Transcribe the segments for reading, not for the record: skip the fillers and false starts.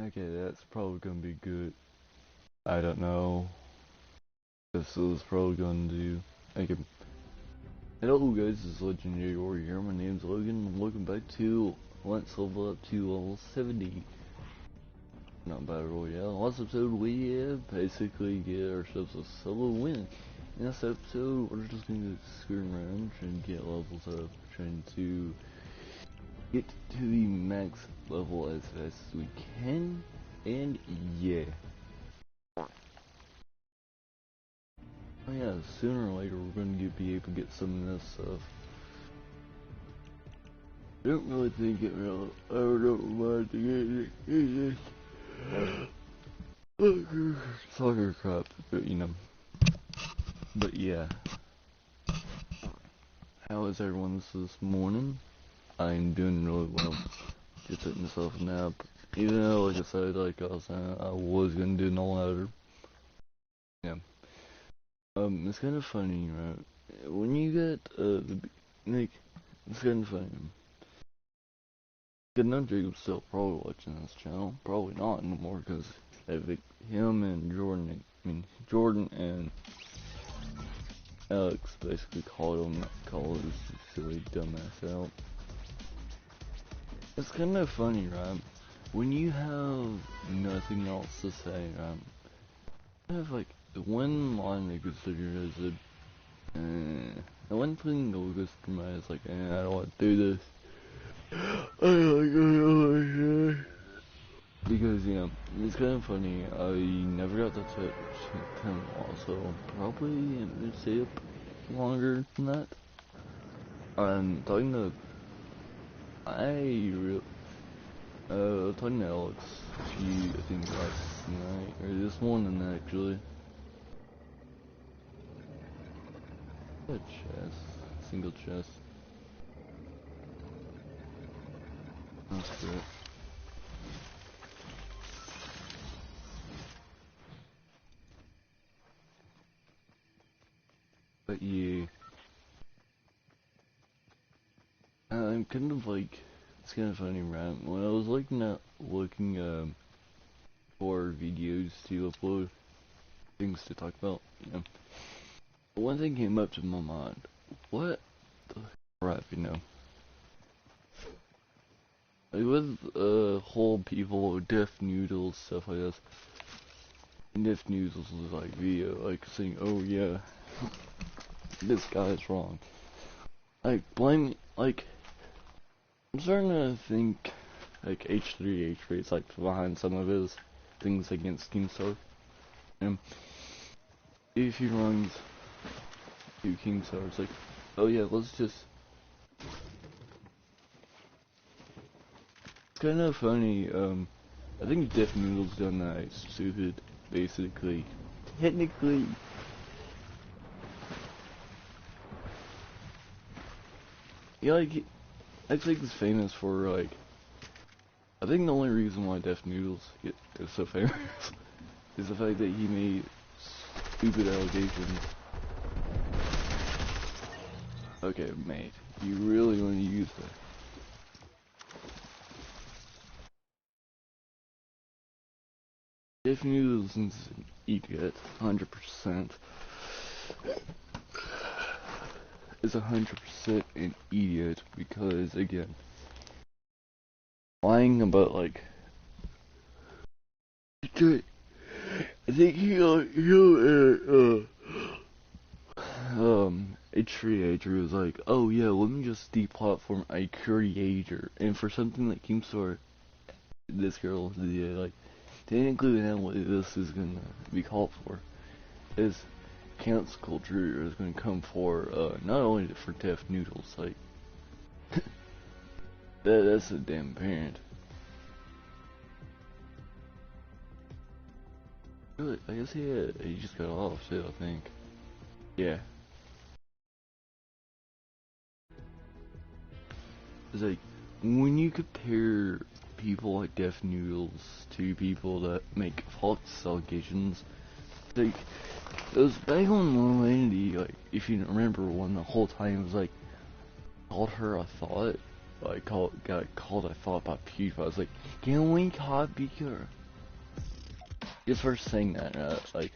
Okay, that's probably gonna be good. I don't know. This is probably gonna do. Okay. Hello guys, this is Legendary Warrior here. My name's Logan, and welcome back to Let's Level Up to level 70. Not Battle Royale. Last episode we basically get ourselves a solo win. In this episode we're just gonna screw around, trying to get levels up, trying to get to the max level as fast as we can, and yeah. Oh yeah, sooner or later we're going to be able to get some of this stuff. I don't really think it will. I don't mind to get it. Soccer crap, but you know. But yeah. How is everyone this morning? I'm doing really well. Just took myself a nap. Even though, like I said, like I was saying, I was going to do no louder. Yeah. It's kind of funny, right? When you get, like, it's kind of funny. Good enough Jacob's still probably watching this channel. Probably not anymore because him and Jordan and Alex basically called this silly dumbass out. It's kind of funny, right? When you have nothing else to say, right? Kind of like the one line they consider as the one thing that goes through my head is like, I don't want to do this. Because, you know, it's kind of funny, I never got to touch him also, probably, I'm gonna stay up longer than that. I'm talking to, talking to Alex, I think last night, or this morning actually. A chest, single chest. That's great. But yeah, I'm kind of like, it's kind of funny, right? When I was looking for videos to upload, things to talk about, you know, one thing came up to my mind. What the crap, you know? Like with whole people, deaf noodles, stuff like this. And deaf noodles was like video, like saying, "Oh yeah, this guy is wrong." Like like I'm starting to think like H3 is like behind some of his things against Keemstar. And if he runs to Keemstar, it's like, oh yeah, let's just. It's kind of funny. I think Deaf Noodle's done that stupid, basically. Technically, yeah, like, I think he's famous for, like, I think the only reason why Deaf Noodles is so famous is the fact that he made stupid allegations. Okay, mate, you really want to use that? Deaf Noodles is an idiot, 100%. Is 100% an idiot because, again, lying about, like, I think a creator was like, oh yeah, let me just deplatform a creator, and for something that Keemstar, this girl, like, technically now what this is gonna be called for is cancel culture is gonna come for, not only for deaf noodles, like, that's a damn parent. Really, I guess he just got off too, I think. Yeah. It's like, when you compare people like Deaf Noodles to people that make false allegations, like, it was back on Humanity, like, if you remember when the whole time it was like, called her a thought, like, got called a thought by PewDiePie. I was like, can we copy her? just for saying that, like,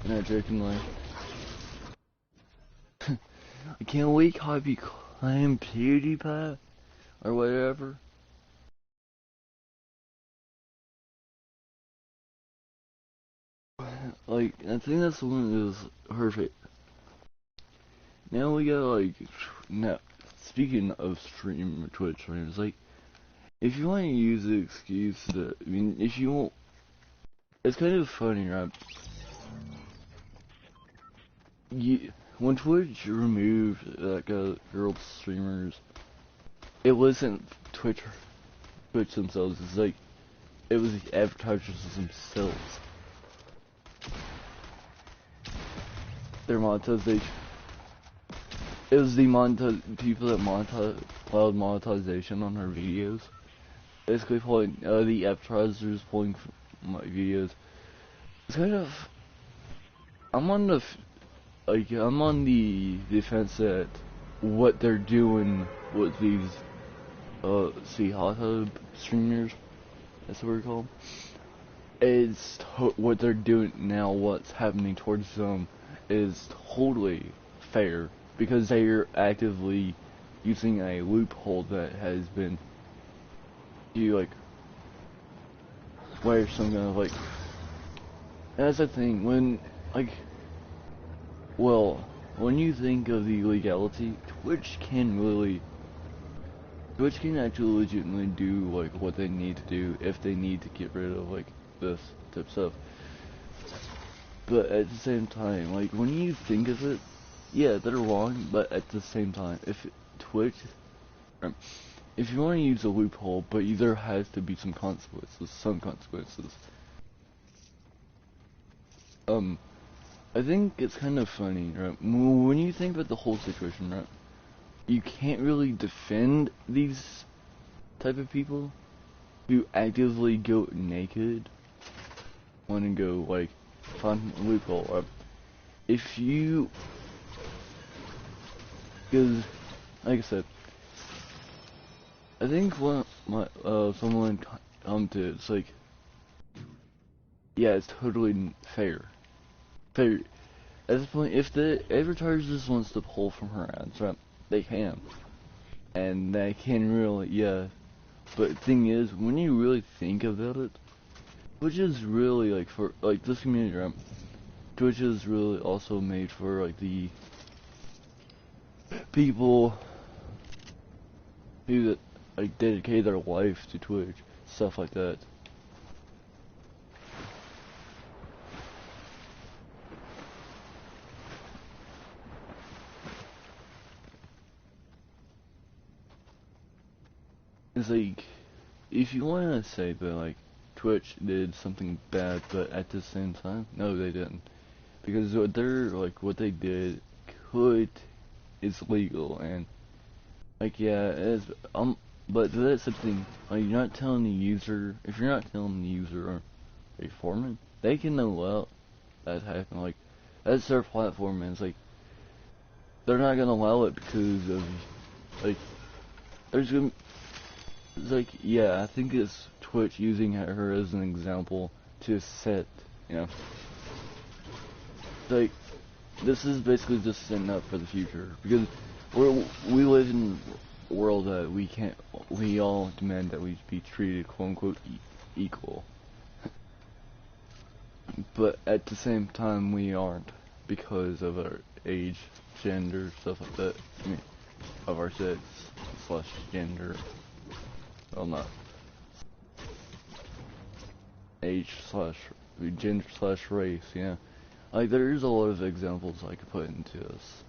not jokingly. Can we copy claim PewDiePie or whatever? Like, I think that's the one that is perfect. Now we got like, now speaking of Twitch streams, like, if you want to use the excuse that, I mean, if you won't, it's kind of funny, right? When Twitch removed that girl streamers, it wasn't Twitch themselves. It's like it was the advertisers themselves. Their monetization. It was the people that allowed monetization on our videos. Basically, pulling the advertisers pulling from my videos. It's kind of. I'm on the I'm on the defense that what they're doing with these hot tub streamers, that's what we're called, is what they're doing now, what's happening towards them is totally fair, because they're actively using a loophole that has been, like, where some kind of, like, that's the thing, when, like, well, when you think of the legality, Twitch can actually legitimately do, like, what they need to do if they need to get rid of, like, this type of stuff. But at the same time, like, when you think of it, yeah, they're wrong, but at the same time, if Twitch, if you want to use a loophole, but there has to be some consequences, I think it's kind of funny, right? When you think about the whole situation, right? You can't really defend these type of people who actively go naked, want to go, like, find a loophole, right? If you, because, like I said, I think someone commented, it's like, yeah, it's totally fair. Fair. At this point, if the advertisers wants to pull from her ads, right, they can. And they can really, yeah. But the thing is, when you really think about it, Twitch is really, like, for, like, this community, right, Twitch is really also made for, like, the people who, like, dedicate their life to Twitch, stuff like that. It's like, if you want to say that, like, Twitch did something bad, but at the same time, no, they didn't. Because what they did is legal, and, like, yeah, it's, but that's the thing, like, you're not telling the user, if you're not telling the user or a foreman, they can allow that to happen, like, that's their platform, and it's like, they're not gonna allow it because of, like, there's gonna, it's like, yeah, I think it's Twitch using her as an example to set, you know, like, this is basically just setting up for the future, because we live in a world that we all demand that we be treated, quote unquote, equal. But at the same time, we aren't, because of our age, gender, stuff like that. I mean, of our sex slash gender. Well, not age slash gender slash race. Yeah, like, there's a lot of examples I could put into this.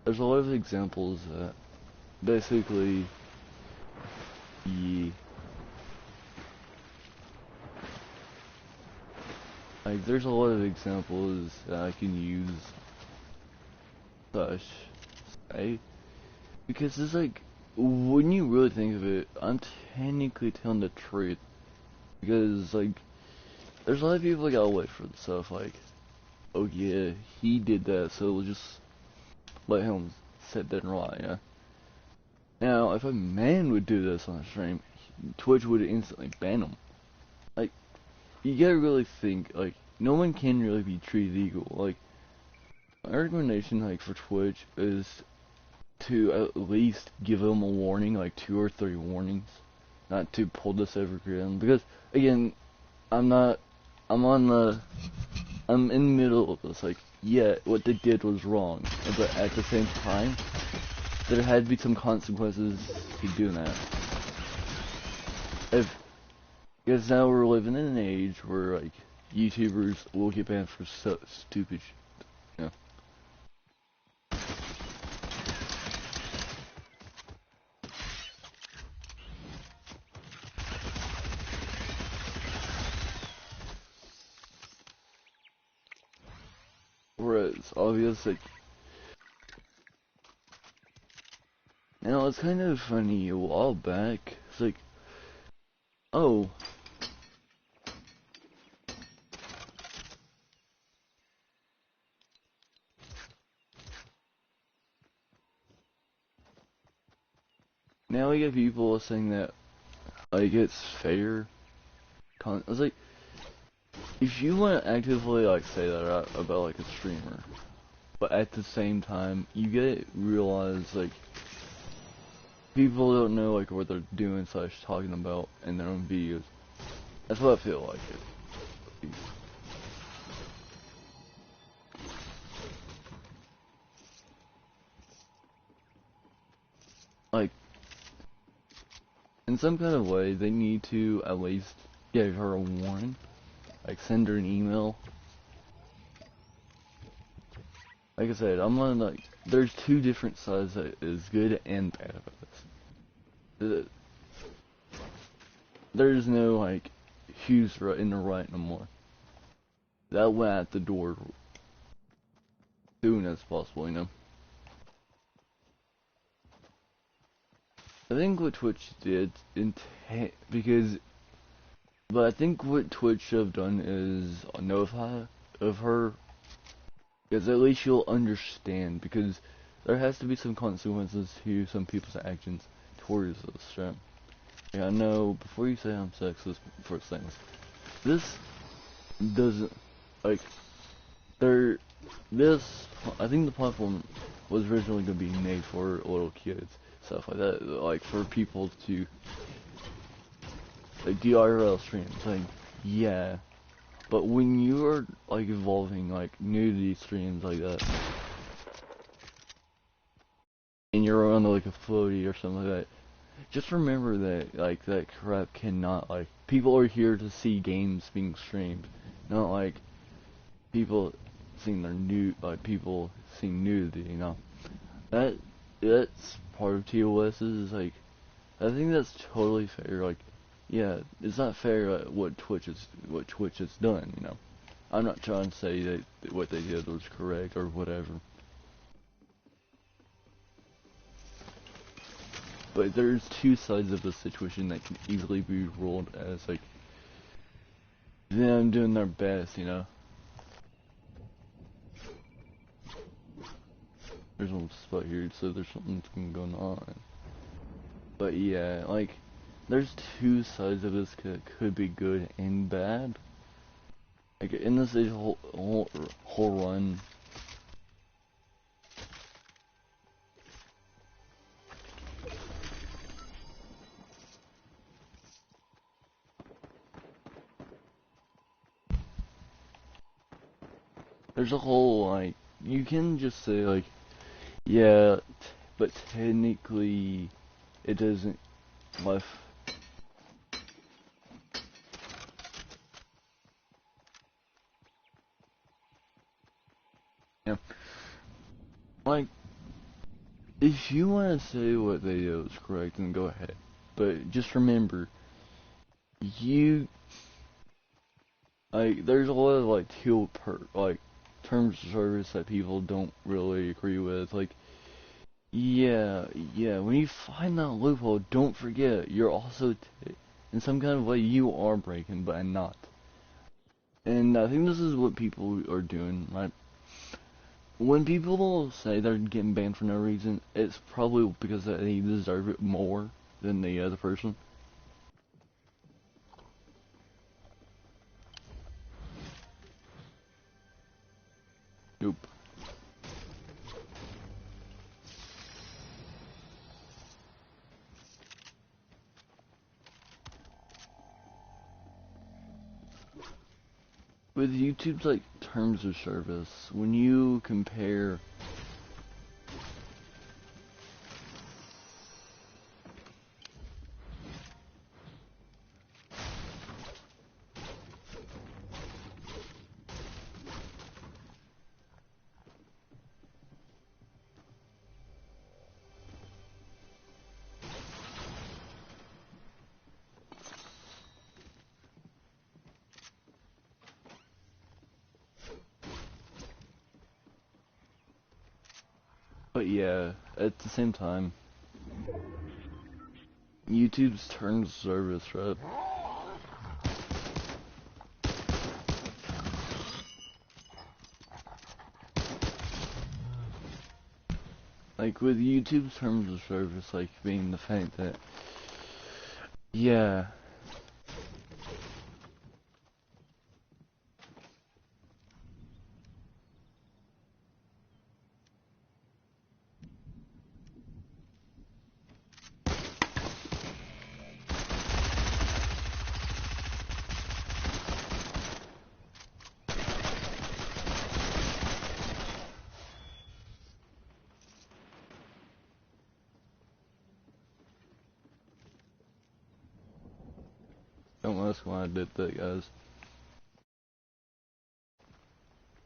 There's a lot of examples that basically, yeah, like, there's a lot of examples that I can use slash say, because it's like, when you really think of it, I'm technically telling the truth, because, like, there's a lot of people that got away from stuff, like, oh yeah, he did that, so we'll just let him sit there and lie, yeah? Now, if a man would do this on a stream, Twitch would instantly ban him. Like, you gotta really think, like, no one can really be treated equal. Like, my recommendation, like, for Twitch is to at least give them a warning, like 2 or 3 warnings, not to pull this over again. Because, again, I'm not, I'm on the, I'm in the middle of this. Like, yeah, what they did was wrong, but at the same time, there had to be some consequences to doing that. Because now we're living in an age where, like, YouTubers will get banned for so stupid shit, you know? Whereas, obviously, you know, it's kind of funny, a while back, it's like, oh, now we get people saying that, like, it's fair. I was like, if you want to actively, like, say that about, like, a streamer, but at the same time, you get realize, like, people don't know, like, what they're doing / talking about in their own videos. That's what I feel like it. Like, in some kind of way, they need to at least give her a warning. Like, send her an email. Like I said, I'm on, like, there's 2 different sides that is good and bad about this. There's no, like, who's right in the right no more. That went out the door soon as possible, you know? I think what Twitch did, but I think what Twitch should have done is notify of her, because at least she'll understand, because there has to be some consequences to some people's actions towards this, right? Like, I know, before you say I'm sexist, first things, this doesn't, like, I think the platform was originally going to be made for little kids, stuff like that, like, for people to, like, DRL streams, like, yeah, but when you are, like, evolving, like, nudity streams like that, and you're on, like, a floaty or something like that, just remember that, like, that crap cannot, like, people are here to see games being streamed, not, like, people seeing people seeing nudity, you know? That's part of TOS is, like, I think that's totally fair, like, yeah, it's not fair what Twitch has done, you know? I'm not trying to say that what they did was correct or whatever. But there's 2 sides of the situation that can easily be ruled as, like, them doing their best, you know? There's one spot here, so there's something going on. But yeah, like, there's 2 sides of this that could be good and bad. Like, in this whole run, there's a whole, like, you can just say, like, yeah, but technically, it doesn't left. Yeah, like, if you want to say what they did was correct, then go ahead. But just remember, you, like, there's a lot of, like, like, terms of service that people don't really agree with. Like, yeah, when you find that loophole, don't forget, you're also, in some kind of way, you are breaking, but I'm not. And I think this is what people are doing, right? When people say they're getting banned for no reason, it's probably because they deserve it more than the other person. with YouTube's like terms of service, when you compare but yeah, at the same time, YouTube's terms of service, right? Like with YouTube's terms of service, like being the fact that, yeah, don't ask why I did that, guys.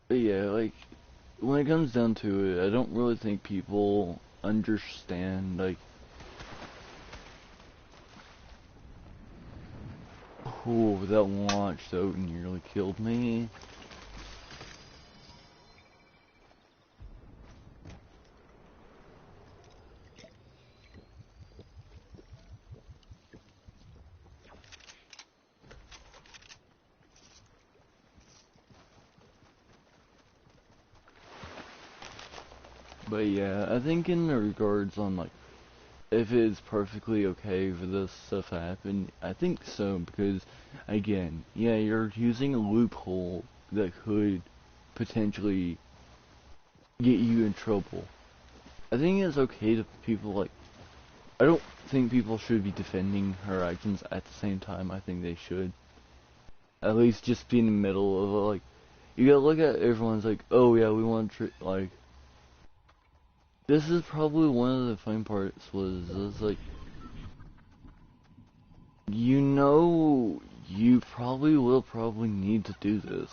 But yeah, like, when it comes down to it, I don't really think people understand, like, oh, that launch so nearly killed me. But yeah, I think in regards on, like, if it's perfectly okay for this stuff to happen, I think so, because, again, yeah, you're using a loophole that could potentially get you in trouble. I think it's okay to people, like, I don't think people should be defending her actions at the same time. I think they should. At least just be in the middle of it, like, you gotta look at everyone's like, oh yeah, we want to, like, this is probably one of the fun parts was, it's like, you know, you probably need to do this.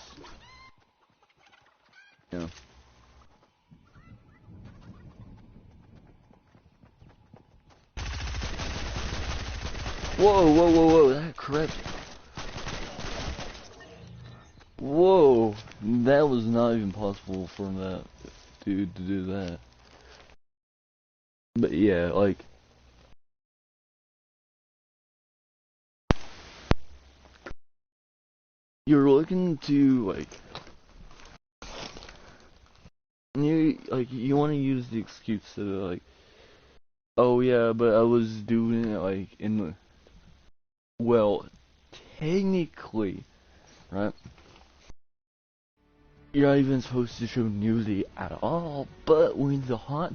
Yeah. Whoa, whoa, whoa, whoa, that crept. Whoa, that was not even possible for that dude to do that. But yeah, like, you're looking to, like, you want to use the excuse to, like, oh yeah, but I was doing it, like, in the, well, technically, right? You're not even supposed to show nudity at all, but when the hot,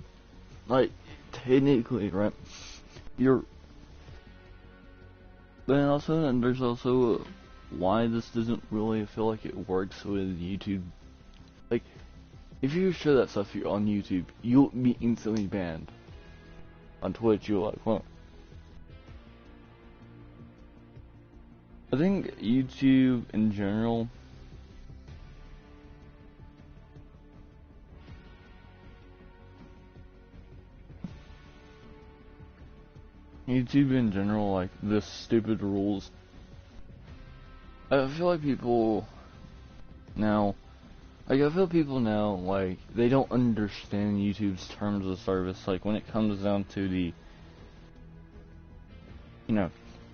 like, technically, right? You're, but also, and there's also why this doesn't really feel like it works with YouTube. Like, if you show that stuff on YouTube, you'll be instantly banned. On Twitch, you're like, well, I think YouTube in general, like, the stupid rules. I feel like people now, like, they don't understand YouTube's terms of service, like, when it comes down to the, you know,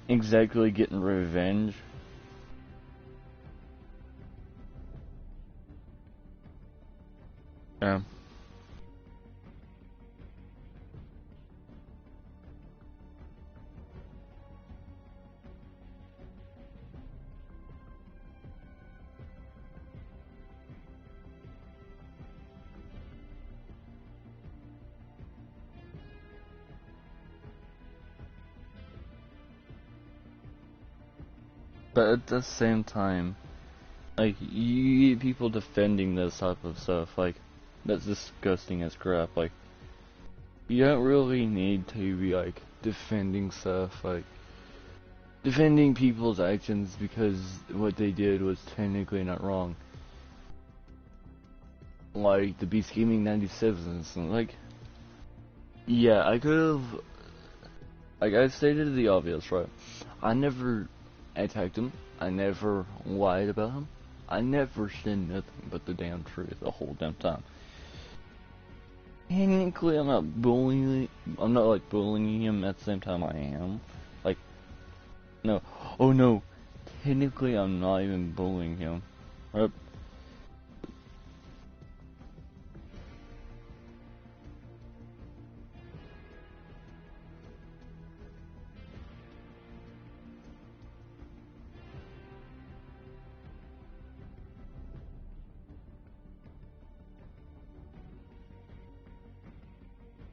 exactly getting revenge. Yeah. But at the same time, Like, you get people defending this type of stuff, like, that's disgusting as crap. Like, you don't really need to be, like, defending stuff, like, defending people's actions because what they did was technically not wrong. Like, the Be Scheming 97, like, yeah, I could've, like, I stated the obvious, right? I never attacked him, I never lied about him, I never said nothing but the damn truth the whole damn time. Technically, I'm not bullying, I'm not, like, bullying him at the same time I am. Like, no, oh no, technically I'm not even bullying him, right?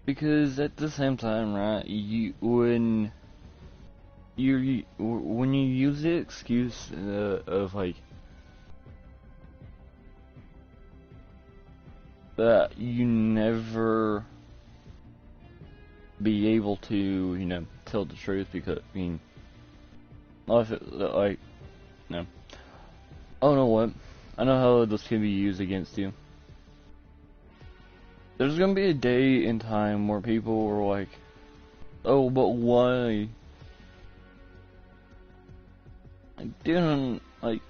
Because at the same time, right, when you use the excuse of like that you never be able to, you know, tell the truth because I mean, like no, I don't know what, I know how this can be used against you. There's gonna be a day in time where people were like, oh, but why? I didn't like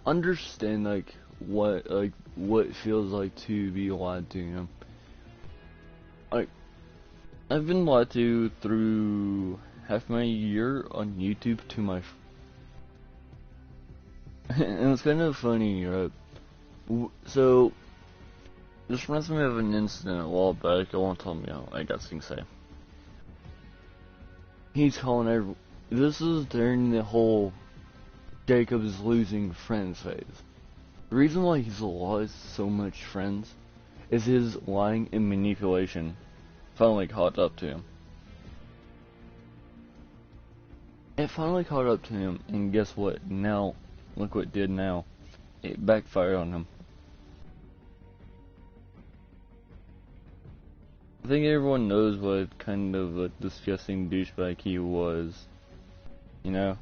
understand what it feels like to be lied to, you know. Like, I've been lied to through half my year on YouTube to my and it's kind of funny, right? So this reminds me of an incident a while back. I won't tell me how I got things say. He's calling every. This is during the whole Jacob's losing friends phase. The reason why he's lost so much friends is his lying and manipulation finally caught up to him. It finally caught up to him, and guess what? Now, look what it did now. It backfired on him. I think everyone knows what kind of a disgusting douchebag he was, you know?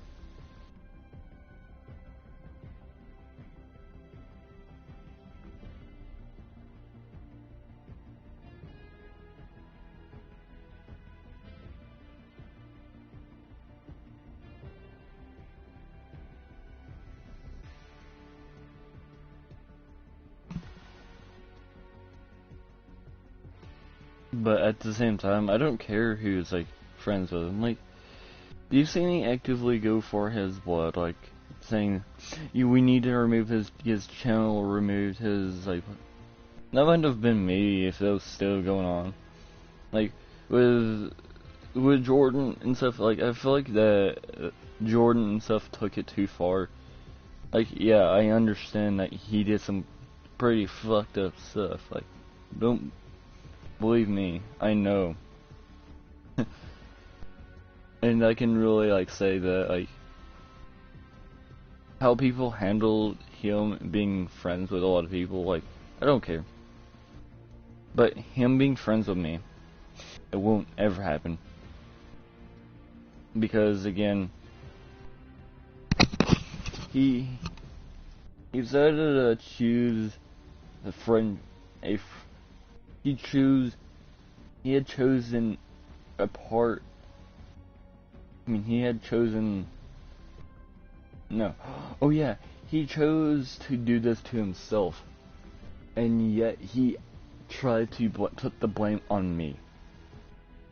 But at the same time, I don't care who's, like, friends with him. Like, do you see me actively go for his blood? Like, saying, we need to remove his channel, remove his, like, that might have been me if that was still going on. Like, with Jordan and stuff, like, I feel like that Jordan and stuff took it too far. Like, yeah, I understand that he did some pretty fucked up stuff. Like, don't believe me, I know. And I can really, like, say that, like, how people handle him being friends with a lot of people, like, I don't care. But him being friends with me, it won't ever happen. Because, again, he decided to choose a friend, he had chosen a part, I mean, he had chosen, no, oh yeah, he chose to do this to himself, and yet he tried to put the blame on me.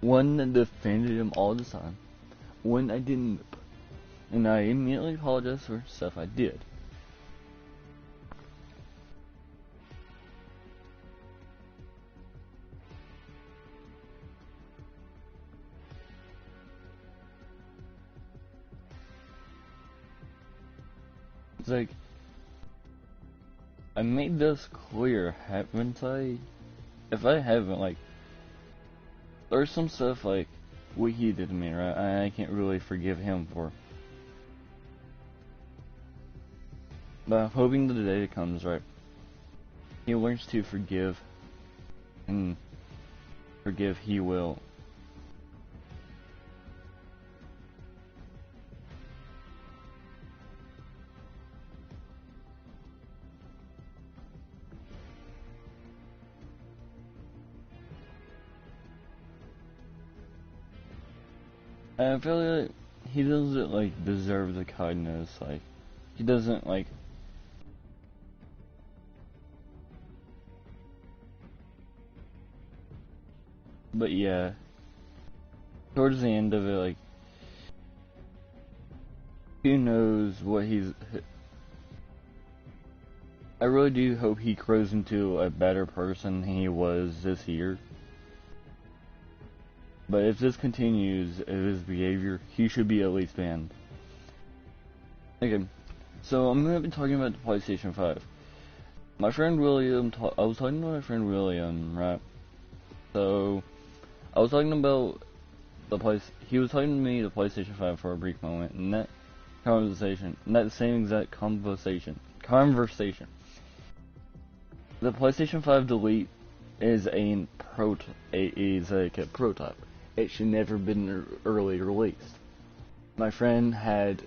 One that defended him all the time, one I didn't, and I immediately apologized for stuff I did. It's like, I made this clear, haven't I? If I haven't, like, there's some stuff, like, what he did to me, right? I can't really forgive him for. But I'm hoping that the day comes, right? He learns to forgive, and forgive he will. And I feel like he doesn't, like, deserve the kindness, like, he doesn't, like, but yeah, towards the end of it, like, who knows what he's, I really do hope he grows into a better person than he was this year. But if this continues, if his behavior, he should be at least banned. Okay, so I'm gonna be talking about the PlayStation 5. My friend William, I was talking to my friend William, right? So, I was talking about he was talking to me the PlayStation 5 for a brief moment, and that same exact conversation, the PlayStation 5 Delete is a prototype. It should never been early released. My friend had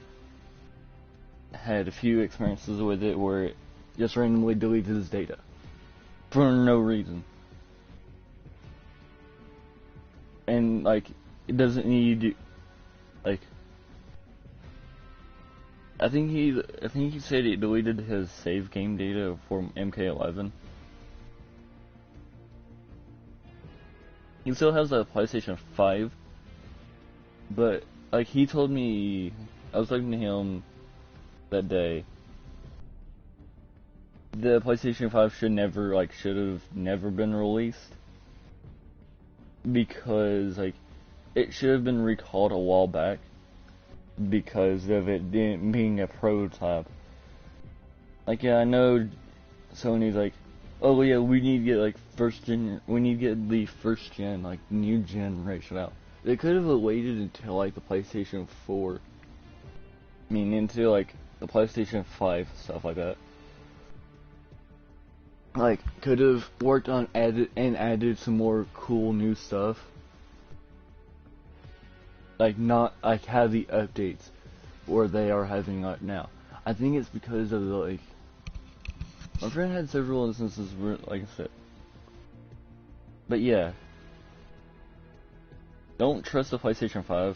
a few experiences with it where it just randomly deleted his data for no reason, and like it doesn't need, like, I think he said he deleted his save game data for MK11. He still has a PlayStation 5, but like he told me, I was talking to him that day. The PlayStation 5 should have never been released, because like it should have been recalled a while back because of it being a prototype. Like, yeah, I know Sony's like, oh yeah, we need to get like the first gen, like new generation out. They could have waited until like the PlayStation 4. I mean, into like the PlayStation 5, stuff like that. Like, could have worked on added some more cool new stuff. Like, not like have the updates where they are having right now. I think it's because of the, like, my friend had several instances where, like I said. But yeah, don't trust the PlayStation 5.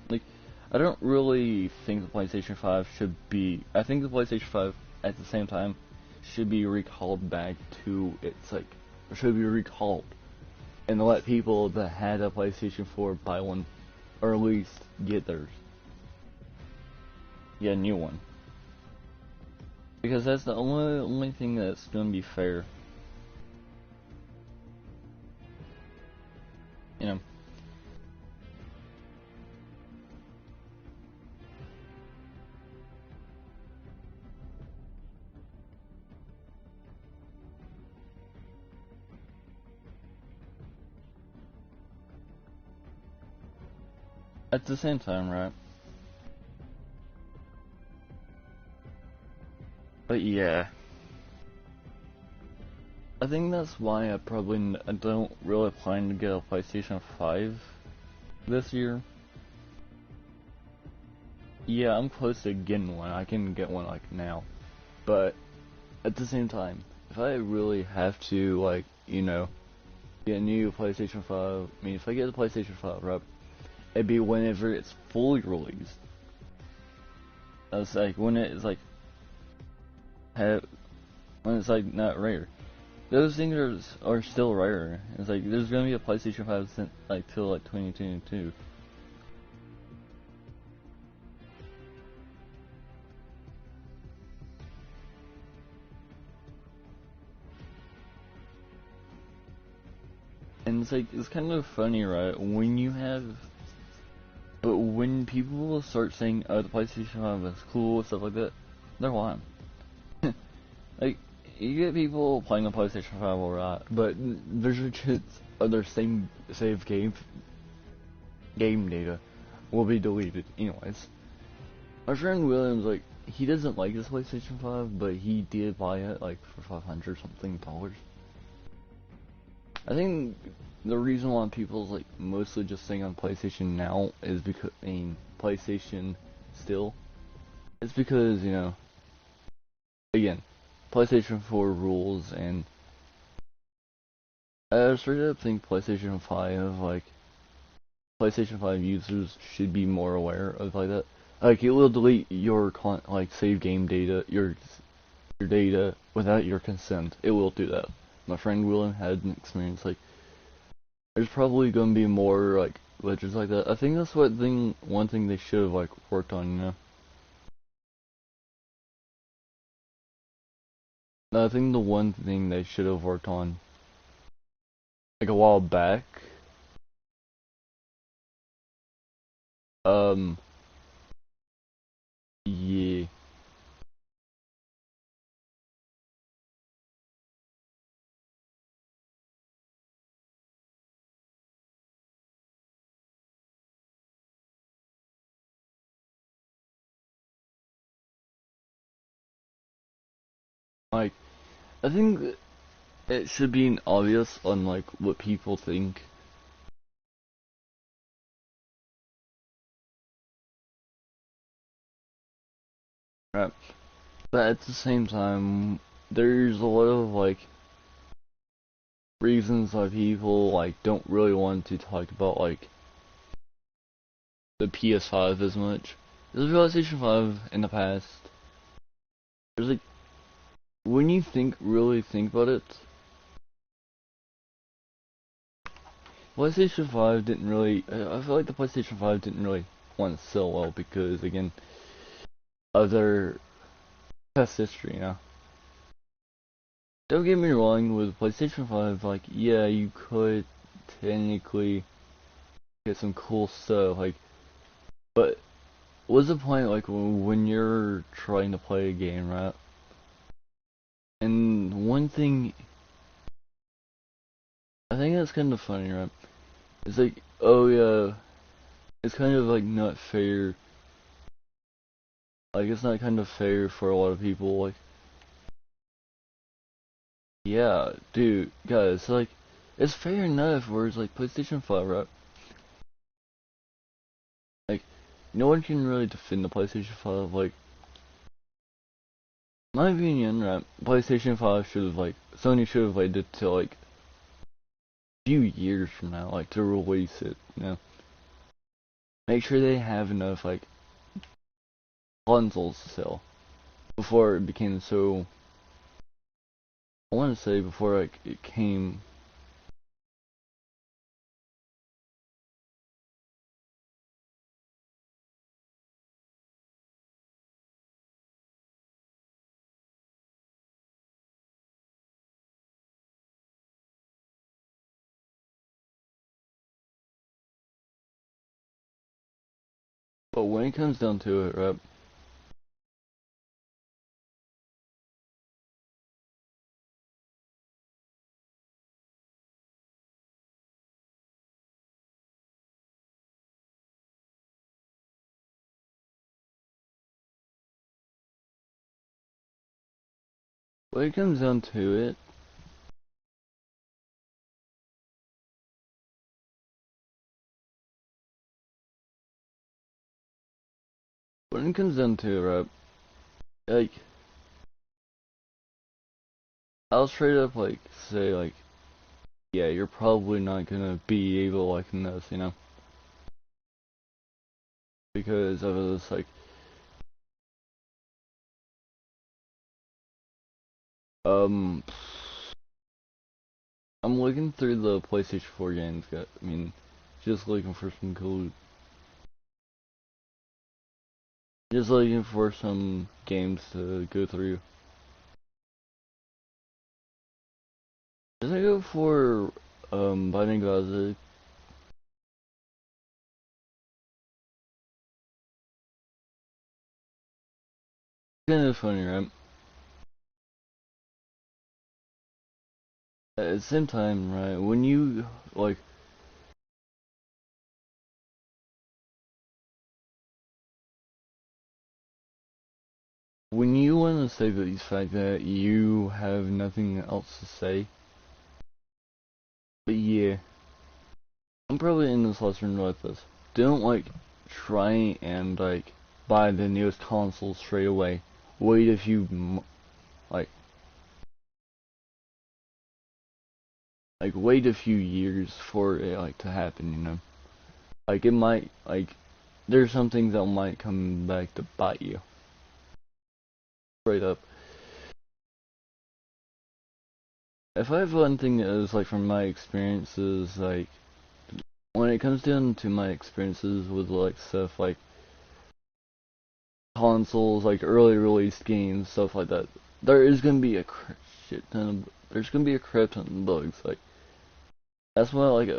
Like, I don't really think the PlayStation 5 should be. I think the PlayStation 5 at the same time should be recalled back to its, like, or should be recalled and let people that had a PlayStation 4 buy one, or at least get theirs. Get a new one. Because that's the only thing that's gonna be fair. You know. At the same time, right? But yeah, I think that's why I don't really plan to get a PlayStation 5 this year. Yeah, I'm close to getting one. I can get one like now. But at the same time, if I really have to, like, you know, get a new PlayStation 5, I mean, if I get the PlayStation 5, right, it'd be whenever it's fully released. That's like when it's like when it's like not rare. Those things are still rare. It's like there's gonna be a PlayStation 5 since like till like 2022. And it's like it's kind of funny, right? When people start saying, "Oh, the PlayStation 5 is cool," stuff like that, they're lying. Like, you get people playing the PlayStation 5 alright, but there's a chance their same save game data will be deleted anyways. My friend William's like, he doesn't like his PlayStation 5, but he did buy it like for 500 something dollars. I think the reason why people's like mostly just staying on PlayStation now is because PlayStation still. It's because, you know, again, PlayStation 4 rules, and I straight up think PlayStation 5, like, PlayStation 5 users should be more aware of like that. Like, it will delete your like save game data, your data without your consent. It will do that. My friend William had an experience. Like, there's probably gonna be more like glitches like that. I think that's one thing they should have like worked on. You know. I think the one thing they should have worked on, like a while back, um, yeah, like I think it should be obvious on like what people think. Right. But at the same time, there's a lot of like reasons why people like don't really want to talk about like the PS5 as much. There's a PlayStation 5 in the past. There's like when you really think about it, PlayStation 5 didn't really. I feel like the PlayStation 5 didn't really want to sell well because again of their past history. You know. Don't get me wrong, with PlayStation 5, like, yeah, you could technically get some cool stuff, like, but what's the point, like, when you're trying to play a game, right? And one thing, I think that's kind of funny, right? It's like, oh yeah, it's kind of, like, not fair, like, it's not kind of fair for a lot of people, like, yeah, dude, guys, like, it's fair enough, where it's like, PlayStation 5, right? Like, no one can really defend the PlayStation 5, like, my opinion, right, PlayStation 5 should have, like, Sony should have waited till, like, a few years from now, like, to release it, you know? Make sure they have enough, like, consoles to sell before it became so, I want to say, before, like, it came, but when it comes down to it, right, when it comes down to it, when it comes down to it, right, like, I'll straight up, like, say, like, yeah, you're probably not gonna be able, like, in this, you know? Because of this, like, um, I'm looking through the PlayStation 4 games, I mean, just looking for some cool, just looking for some games to go through. Did I go for, Binding of Isaac? Kinda funny, right? At the same time, right, when you, like, when you want to say these fact that you have nothing else to say, but yeah, I'm probably in this lesson with this. Don't like try and like buy the newest console straight away. Wait a few like wait a few years for it like to happen, you know. Like it might there's some things that might come back to bite you. Straight up. If I have one thing that is like from my experiences, like when it comes down to my experiences with like stuff like consoles, like early release games, stuff like that, there is gonna be a shit ton of, there's gonna be a crap ton of bugs. Like that's why like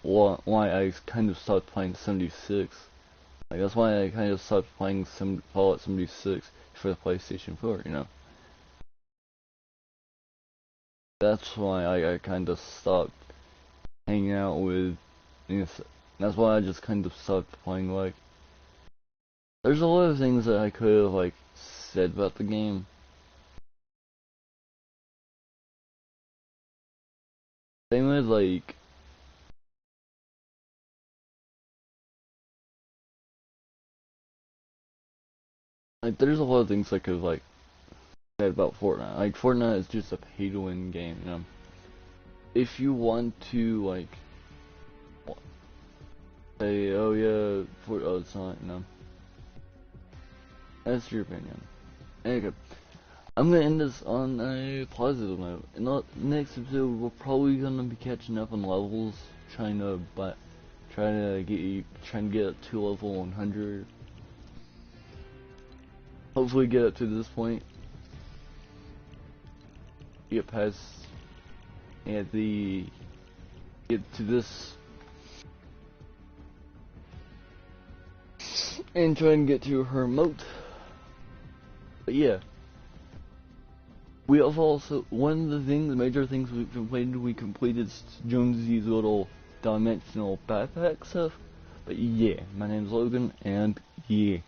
why I kind of stopped playing 76. Like that's why I kind of stopped playing some Fallout 76 for the PlayStation 4. You know. That's why I kind of stopped hanging out with. You know, that's why I just kind of stopped playing. Like, there's a lot of things that I could have like said about the game. Same with like there's a lot of things I could have like said about Fortnite. Like Fortnite is just a pay-to-win game. You know, if you want to like say, oh yeah, it's not. You know, that's your opinion. Anyway. I'm gonna end this on a positive note. In the next episode, we're probably gonna be catching up on levels, trying to get up to level 100. Hopefully, get up to this point, get past, get to this, and try and get to her moat. But yeah. We have also, one of the major things we completed Jonesy's little dimensional backpack stuff. But yeah, my name's Logan, and yeah.